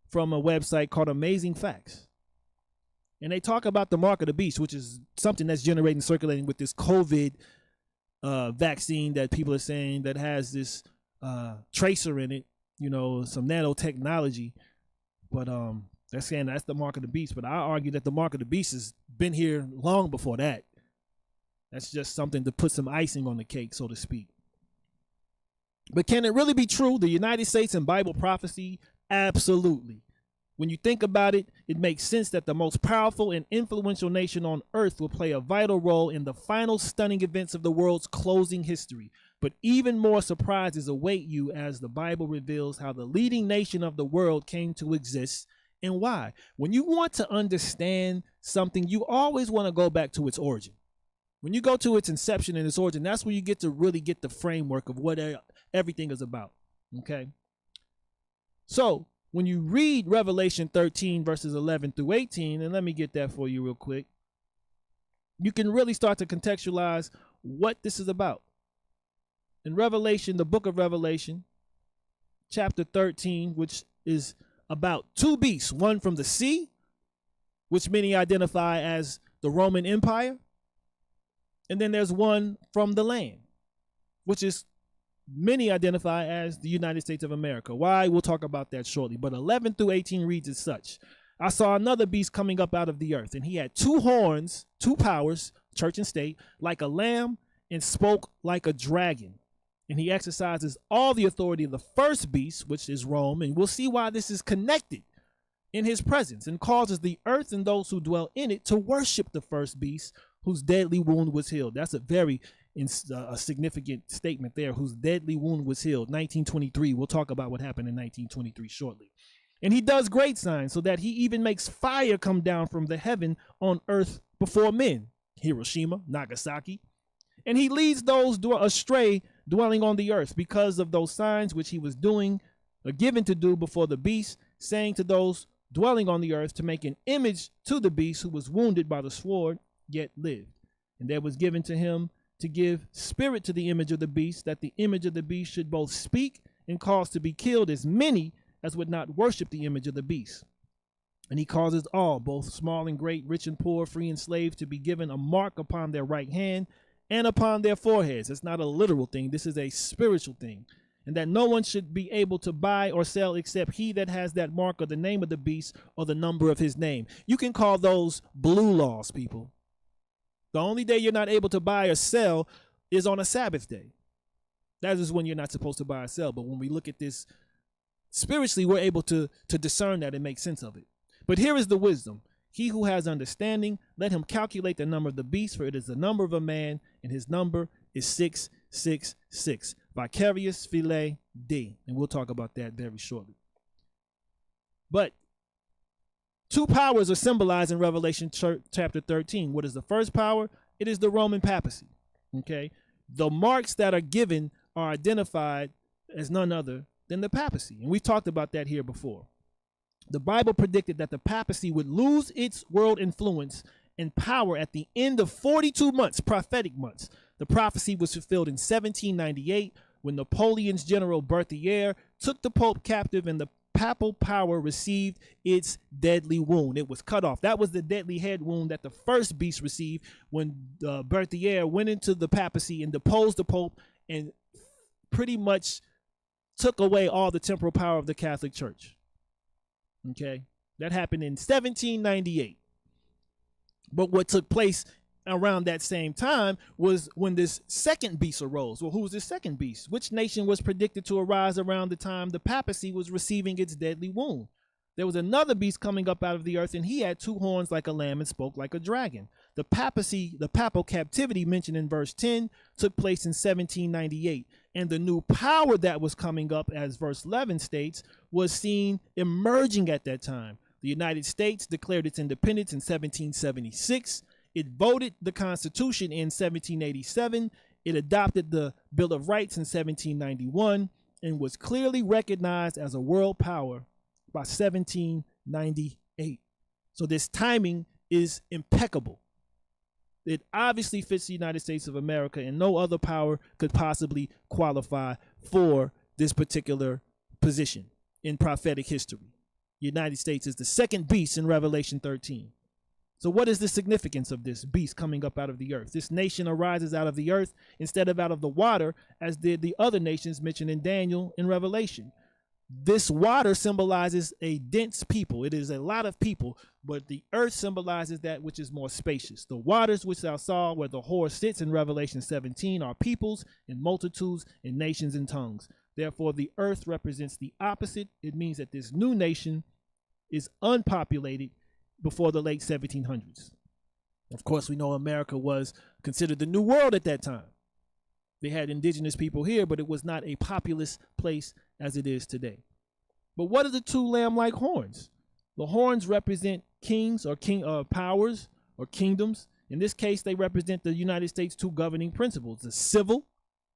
S8: from a website called Amazing Facts. And they talk about the mark of the beast, which is something that's circulating with this COVID vaccine that people are saying that has this tracer in it, you know, some nanotechnology. But they're saying that's the mark of the beast. But I argue that the mark of the beast has been here long before that. That's just something to put some icing on the cake, so to speak. But can it really be true? The United States and Bible prophecy? Absolutely. When you think about it, it makes sense that the most powerful and influential nation on earth will play a vital role in the final stunning events of the world's closing history. But even more surprises await you as the Bible reveals how the leading nation of the world came to exist and why. When you want to understand something, you always want to go back to its origin. When you go to its inception and its origin, that's when you get to really get the framework of what everything is about. Okay? So, when you read Revelation 13, verses 11 through 18, and let me get that for you real quick, you can really start to contextualize what this is about. In Revelation, the book of Revelation, chapter 13, which is about two beasts, one from the sea, which many identify as the Roman Empire, and then there's one from the land, which is many identify as the United States of America. Why? We'll talk about that shortly. But 11 through 18 reads as such. I saw another beast coming up out of the earth, and he had two horns, two powers, church and state, like a lamb, and spoke like a dragon. And he exercises all the authority of the first beast, which is Rome, and we'll see why this is connected in his presence, and causes the earth and those who dwell in it to worship the first beast, whose deadly wound was healed. That's a very a significant statement there, whose deadly wound was healed. 1923. We'll talk about what happened in 1923 shortly. And he does great signs, so that he even makes fire come down from the heaven on earth before men. Hiroshima, Nagasaki. And he leads those astray dwelling on the earth because of those signs which he was doing, or given to do before the beast, saying to those dwelling on the earth to make an image to the beast who was wounded by the sword, yet lived. And there was given to him to give spirit to the image of the beast, that the image of the beast should both speak and cause to be killed as many as would not worship the image of the beast. And he causes all, both small and great, rich and poor, free and slave, to be given a mark upon their right hand and upon their foreheads. It's not a literal thing. This is a spiritual thing. And that no one should be able to buy or sell except he that has that mark or the name of the beast or the number of his name. You can call those blue laws, people. The only day you're not able to buy or sell is on a Sabbath day. That is when you're not supposed to buy or sell. But when we look at this spiritually, we're able to discern that and make sense of it. But here is the wisdom. He who has understanding, let him calculate the number of the beast, for it is the number of a man, and his number is 666. Vicarious Philae D. And we'll talk about that very shortly. But two powers are symbolized in Revelation chapter 13. What is the first power? It is the Roman papacy. Okay? The marks that are given are identified as none other than the papacy. And we've talked about that here before. The Bible predicted that the papacy would lose its world influence and power at the end of 42 months, prophetic months. The prophecy was fulfilled in 1798 when Napoleon's general Berthier took the Pope captive and the papal power received its deadly wound. It was cut off. That was the deadly head wound that the first beast received when Berthier went into the papacy and deposed the Pope and pretty much took away all the temporal power of the Catholic Church. Okay, that happened in 1798. But what took place around that same time was when this second beast arose. Well, who was this second beast? Which nation was predicted to arise around the time the papacy was receiving its deadly wound? There was another beast coming up out of the earth, and he had two horns like a lamb and spoke like a dragon. The papacy, the papal captivity mentioned in verse 10, took place in 1798. And the new power that was coming up, as verse 11 states, was seen emerging at that time. The United States declared its independence in 1776. It voted the Constitution in 1787. It adopted the Bill of Rights in 1791 and was clearly recognized as a world power by 1798. So this timing is impeccable. It obviously fits the United States of America, and no other power could possibly qualify for this particular position in prophetic history. The United States is the second beast in Revelation 13. So what is the significance of this beast coming up out of the earth? This nation arises out of the earth instead of out of the water, as did the other nations mentioned in Daniel in Revelation. This water symbolizes a dense people. It is a lot of people, but the earth symbolizes that which is more spacious. The waters which thou saw where the whore sits in Revelation 17 are peoples and multitudes and nations and tongues. Therefore, the earth represents the opposite. It means that this new nation is unpopulated before the late 1700s. Of course, we know America was considered the new world at that time. They had indigenous people here, but it was not a populous place as it is today. But what are the two lamb-like horns? The horns represent kings or powers or kingdoms. In this case, they represent the United States' two governing principles, the civil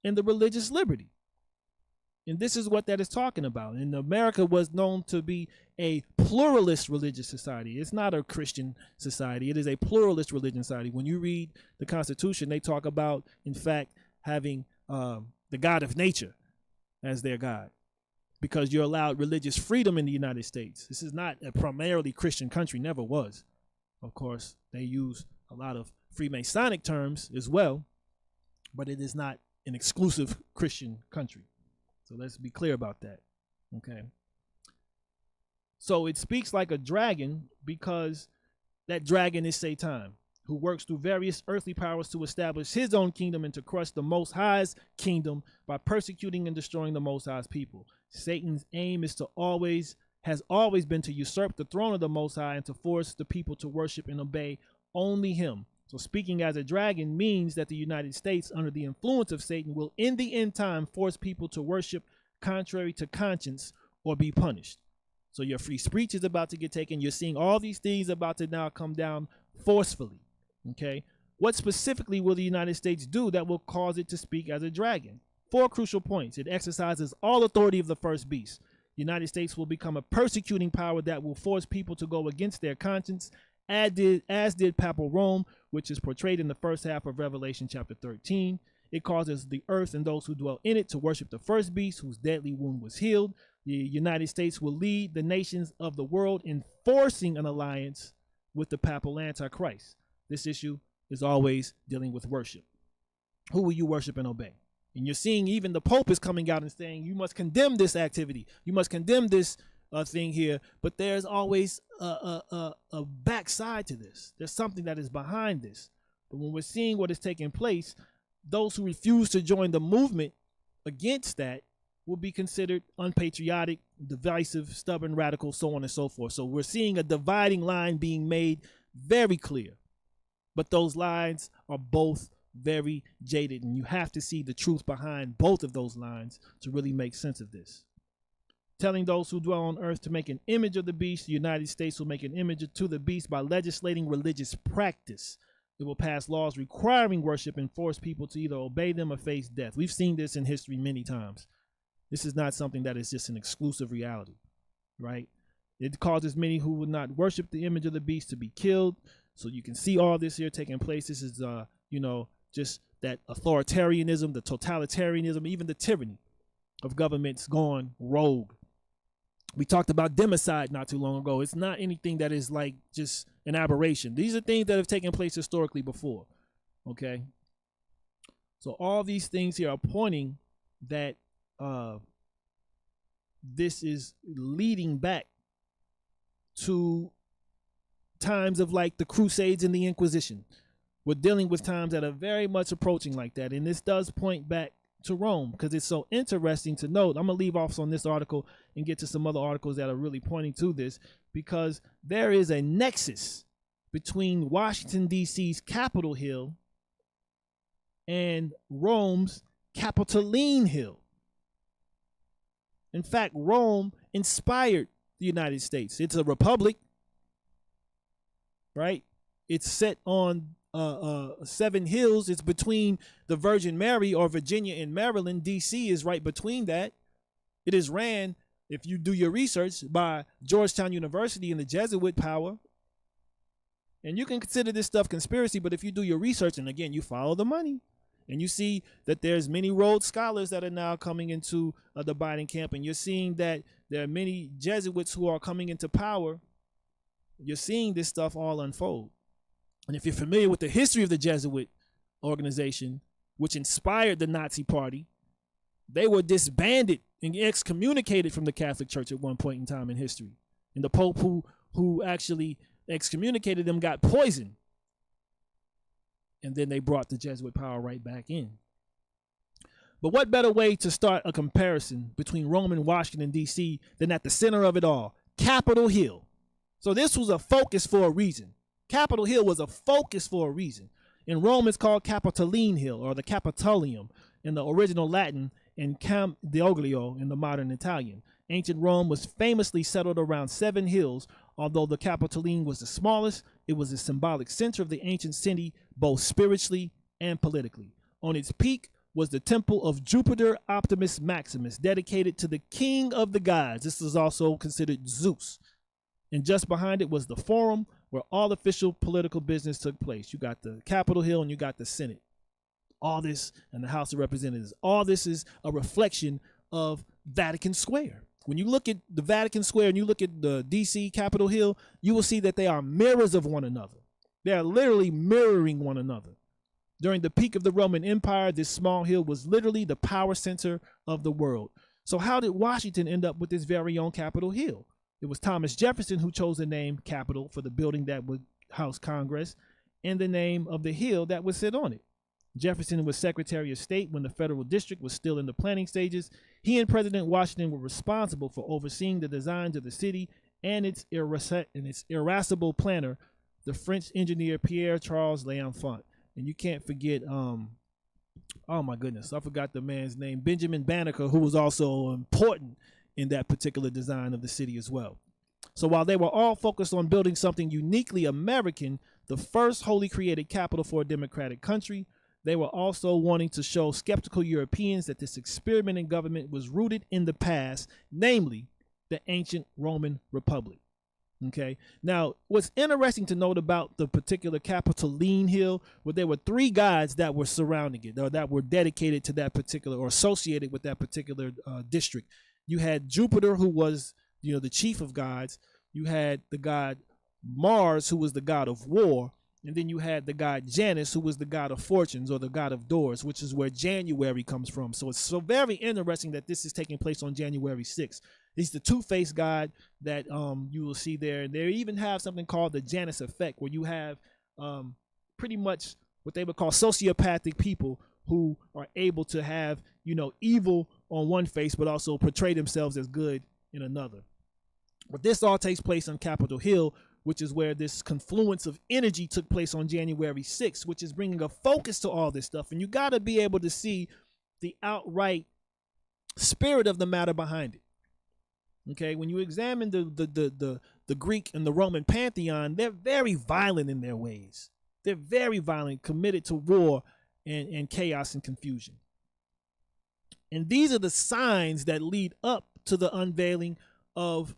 S8: and the religious liberty. And this is what that is talking about. And America was known to be a pluralist religious society. It's not a Christian society. It is a pluralist religion society. When you read the Constitution, they talk about, in fact, having the God of nature as their God, because you're allowed religious freedom in the United States. This is not a primarily Christian country, never was. Of course, they use a lot of Freemasonic terms as well, but it is not an exclusive Christian country. So let's be clear about that. Okay. So it speaks like a dragon because that dragon is Satan, who works through various earthly powers to establish his own kingdom and to crush the Most High's kingdom by persecuting and destroying the Most High's people. Satan's aim has always been to usurp the throne of the Most High and to force the people to worship and obey only him. So speaking as a dragon means that the United States, under the influence of Satan, will in the end time force people to worship contrary to conscience or be punished. So your free speech is about to get taken. You're seeing all these things about to now come down forcefully. Okay. What specifically will the United States do that will cause it to speak as a dragon? 4 crucial points. It exercises all authority of the first beast. The United States will become a persecuting power that will force people to go against their conscience, as did Papal Rome, which is portrayed in the first half of Revelation chapter 13. It causes the earth and those who dwell in it to worship the first beast whose deadly wound was healed. The United States will lead the nations of the world in forcing an alliance with the papal Antichrist. This issue is always dealing with worship. Who will you worship and obey? And you're seeing even the Pope is coming out and saying, you must condemn this activity. You must condemn this thing here. But there's always a backside to this. There's something that is behind this. But when we're seeing what is taking place, those who refuse to join the movement against that will be considered unpatriotic, divisive, stubborn, radical, so on and so forth. So we're seeing a dividing line being made very clear. But those lines are both very jaded, and you have to see the truth behind both of those lines to really make sense of this. Telling those who dwell on earth to make an image of the beast, the United States will make an image to the beast by legislating religious practice. It will pass laws requiring worship and force people to either obey them or face death. We've seen this in history many times. This is not something that is just an exclusive reality, right? It causes many who would not worship the image of the beast to be killed. So you can see all this here taking place. This is, just that authoritarianism, the totalitarianism, even the tyranny of governments gone rogue. We talked about democide not too long ago. It's not anything that is like just an aberration. These are things that have taken place historically before, okay? So all these things here are pointing that this is leading back to times of like the Crusades and the Inquisition. We're dealing with times that are very much approaching like that. And this does point back to Rome because it's so interesting to note. I'm going to leave off on this article and get to some other articles that are really pointing to this, because there is a nexus between Washington, D.C.'s Capitol Hill and Rome's Capitoline Hill. In fact, Rome inspired the United States. It's a republic, right? It's set on 7 hills. It's between the Virgin Mary or Virginia and Maryland. D.C. is right between that. It is ran, if you do your research, by Georgetown University and the Jesuit power. And you can consider this stuff conspiracy, but if you do your research, and again, you follow the money, and you see that there's many Rhodes Scholars that are now coming into the Biden camp, and you're seeing that there are many Jesuits who are coming into power. You're seeing this stuff all unfold. And if you're familiar with the history of the Jesuit organization, which inspired the Nazi Party, they were disbanded and excommunicated from the Catholic Church at one point in time in history. And the Pope who actually excommunicated them got poisoned. And then they brought the Jesuit power right back in. But what better way to start a comparison between Rome and Washington, D.C. than at the center of it all, Capitol Hill. So this was a focus for a reason. Capitol Hill was a focus for a reason. In Rome, it's called Capitoline Hill, or the Capitolium in the original Latin, and Camp d'Oglio in the modern Italian. Ancient Rome was famously settled around 7 hills. Although the Capitoline was the smallest, it was a symbolic center of the ancient city, both spiritually and politically. On its peak was the temple of Jupiter Optimus Maximus, dedicated to the king of the gods. This is also considered Zeus. And just behind it was the forum where all official political business took place. You got the Capitol Hill and you got the Senate. All this, and the House of Representatives. All this is a reflection of Vatican Square. When you look at the Vatican Square and you look at the DC Capitol Hill, you will see that they are mirrors of one another. They are literally mirroring one another. During the peak of the Roman Empire, this small hill was literally the power center of the world. So how did Washington end up with this very own Capitol Hill? It was Thomas Jefferson who chose the name Capitol for the building that would house Congress and the name of the hill that would sit on it. Jefferson was Secretary of State when the federal district was still in the planning stages. He and President Washington were responsible for overseeing the designs of the city and its irascible planner, the French engineer Pierre Charles L'Enfant. And you can't forget, oh my goodness, I forgot the man's name, Benjamin Banneker, who was also important in that particular design of the city as well. So while they were all focused on building something uniquely American, the first wholly created capital for a democratic country, they were also wanting to show skeptical Europeans that this experiment in government was rooted in the past, namely the ancient Roman Republic. Okay. Now, what's interesting to note about the particular Capitoline Hill, well, there were 3 gods that were surrounding it, or that were dedicated to that particular, or associated with that particular district. You had Jupiter, who was, the chief of gods. You had the god Mars, who was the god of war. And then you had the god Janus, who was the god of fortunes, or the god of doors, which is where January comes from. So it's so very interesting that this is taking place on January 6th. He's the two-faced god that you will see there. And they even have something called the Janus effect, where you have pretty much what they would call sociopathic people who are able to have, evil on one face, but also portray themselves as good in another. But this all takes place on Capitol Hill, which is where this confluence of energy took place on January 6th, which is bringing a focus to all this stuff. And you got to be able to see the outright spirit of the matter behind it. Okay, when you examine the Greek and the Roman pantheon, they're very violent in their ways. They're very violent, committed to war and chaos and confusion. And these are the signs that lead up to the unveiling of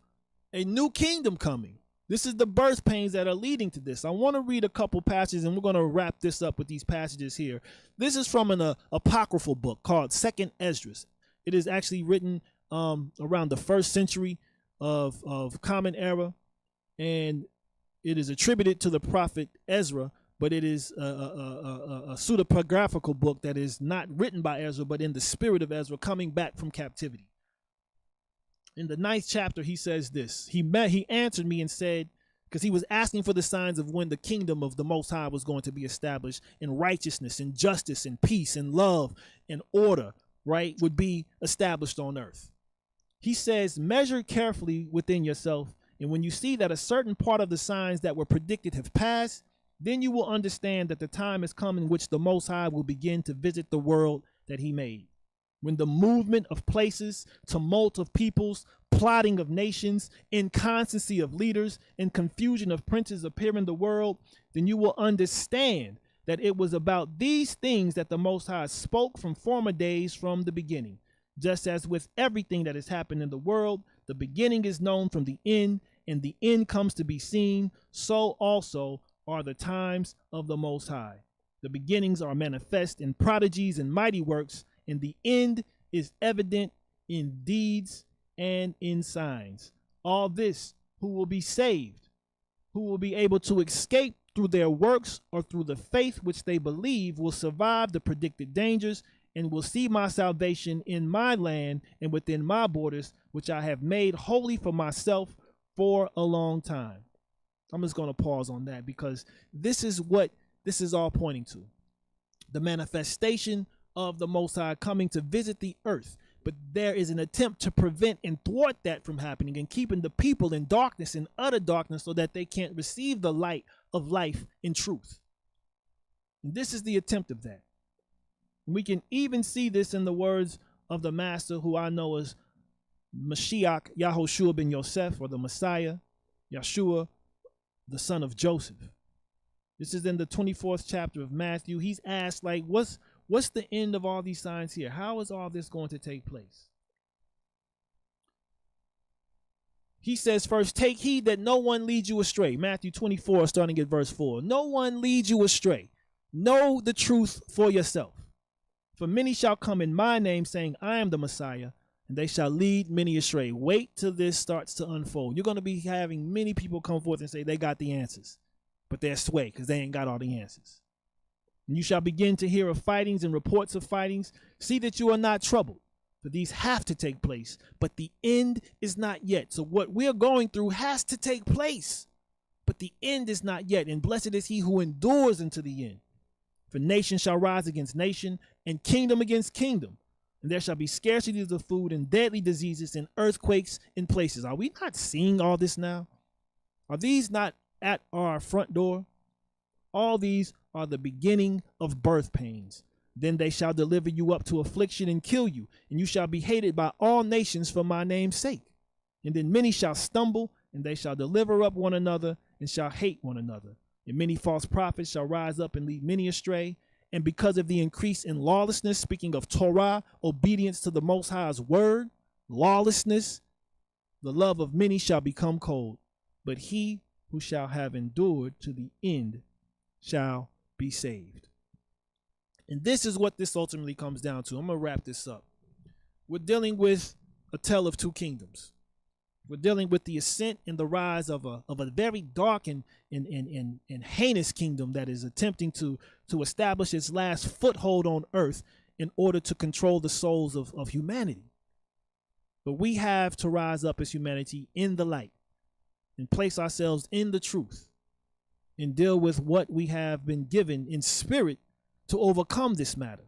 S8: a new kingdom coming. This is the birth pains that are leading to this. I want to read a couple passages, and we're going to wrap this up with these passages here. This is from an apocryphal book called Second Esdras. It is actually written around the 1st century of Common Era, and it is attributed to the prophet Ezra, but it is a pseudepigraphical book that is not written by Ezra, but in the spirit of Ezra coming back from captivity. In the 9th chapter, he says this. He answered me and said, because he was asking for the signs of when the kingdom of the Most High was going to be established in righteousness and justice and peace and love and order, right, would be established on earth. He says, measure carefully within yourself, and when you see that a certain part of the signs that were predicted have passed, then you will understand that the time has come in which the Most High will begin to visit the world that he made. When the movement of places, tumult of peoples, plotting of nations, inconstancy of leaders, and confusion of princes appear in the world, then you will understand that it was about these things that the Most High spoke from former days from the beginning. Just as with everything that has happened in the world, the beginning is known from the end, and the end comes to be seen, so also are the times of the Most High. The beginnings are manifest in prodigies and mighty works, and the end is evident in deeds and in signs. All this, who will be saved, who will be able to escape through their works or through the faith which they believe, will survive the predicted dangers and will see my salvation in my land and within my borders, which I have made holy for myself for a long time. I'm just going to pause on that because this is what this is all pointing to. The manifestation of the Most High coming to visit the earth. But there is an attempt to prevent and thwart that from happening and keeping the people in darkness, in utter darkness, so that they can't receive the light of life in truth. And this is the attempt of that. We can even see this in the words of the master, who I know as Mashiach Yahoshua ben Yosef, or the Messiah, Yeshua, the son of Joseph. This is in the 24th chapter of Matthew. He's asked, like, what's the end of all these signs here? How is all this going to take place? He says, first, take heed that no one leads you astray. Matthew 24, starting at verse 4. No one leads you astray. Know the truth for yourself. For many shall come in my name, saying, I am the Messiah, and they shall lead many astray. Wait till this starts to unfold. You're going to be having many people come forth and say they got the answers, but they're swayed because they ain't got all the answers. And you shall begin to hear of fightings and reports of fightings. See that you are not troubled, for these have to take place, but the end is not yet. So what we're going through has to take place, but the end is not yet. And blessed is he who endures unto the end. For nation shall rise against nation, and kingdom against kingdom. And there shall be scarcities of food, and deadly diseases, and earthquakes in places. Are we not seeing all this now? Are these not at our front door? All these are the beginning of birth pains. Then they shall deliver you up to affliction and kill you, and you shall be hated by all nations for my name's sake. And then many shall stumble, and they shall deliver up one another, and shall hate one another. And many false prophets shall rise up and lead many astray. And because of the increase in lawlessness, speaking of Torah, obedience to the Most High's word, lawlessness, the love of many shall become cold. But he who shall have endured to the end shall be saved. And this is what this ultimately comes down to. I'm going to wrap this up. We're dealing with a tale of two kingdoms. We're dealing with the ascent and the rise of a very dark and heinous kingdom that is attempting to establish its last foothold on earth in order to control the souls of humanity. But we have to rise up as humanity in the light and place ourselves in the truth and deal with what we have been given in spirit to overcome this matter.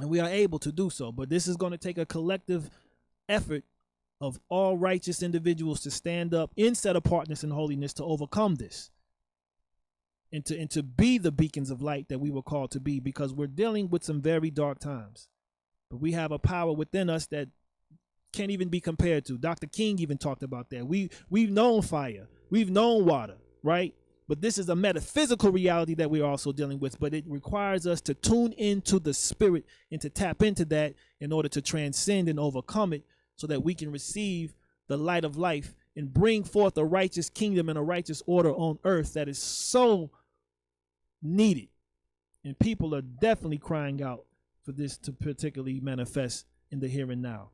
S8: And we are able to do so. But this is going to take a collective effort of all righteous individuals to stand up in set apartness and holiness to overcome this. And to be the beacons of light that we were called to be, because we're dealing with some very dark times. But we have a power within us that can't even be compared to. Dr. King even talked about that. We've known fire. We've known water, right? But this is a metaphysical reality that we're also dealing with. But it requires us to tune into the spirit and to tap into that in order to transcend and overcome it, so that we can receive the light of life and bring forth a righteous kingdom and a righteous order on earth that is so needed. And people are definitely crying out for this to particularly manifest in the here and now.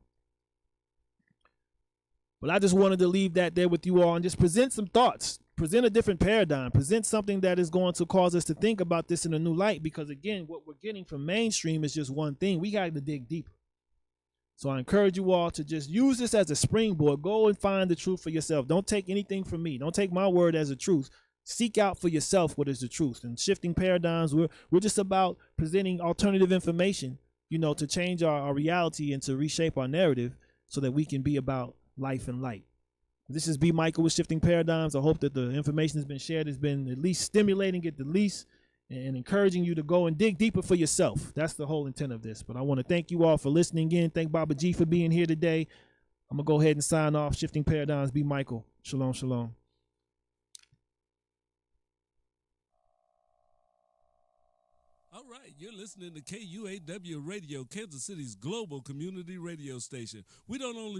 S8: But I just wanted to leave that there with you all and just present some thoughts, present a different paradigm, present something that is going to cause us to think about this in a new light. Because again, what we're getting from mainstream is just one thing. We got to dig deeper. So I encourage you all to just use this as a springboard. Go and find the truth for yourself. Don't take anything from me. Don't take my word as a truth. Seek out for yourself what is the truth. And shifting paradigms, we're just about presenting alternative information, to change our reality and to reshape our narrative so that we can be about life and light. This is B. Michael with Shifting Paradigms. I hope that the information has been shared has been at least stimulating at the least, and encouraging you to go and dig deeper for yourself. That's the whole intent of this. But I want to thank you all for listening in. Thank Baba G for being here today. I'm going to go ahead and sign off. Shifting Paradigms, B. Michael. Shalom, shalom.
S2: All right, you're listening to KUAW Radio, Kansas City's global community radio station. We don't only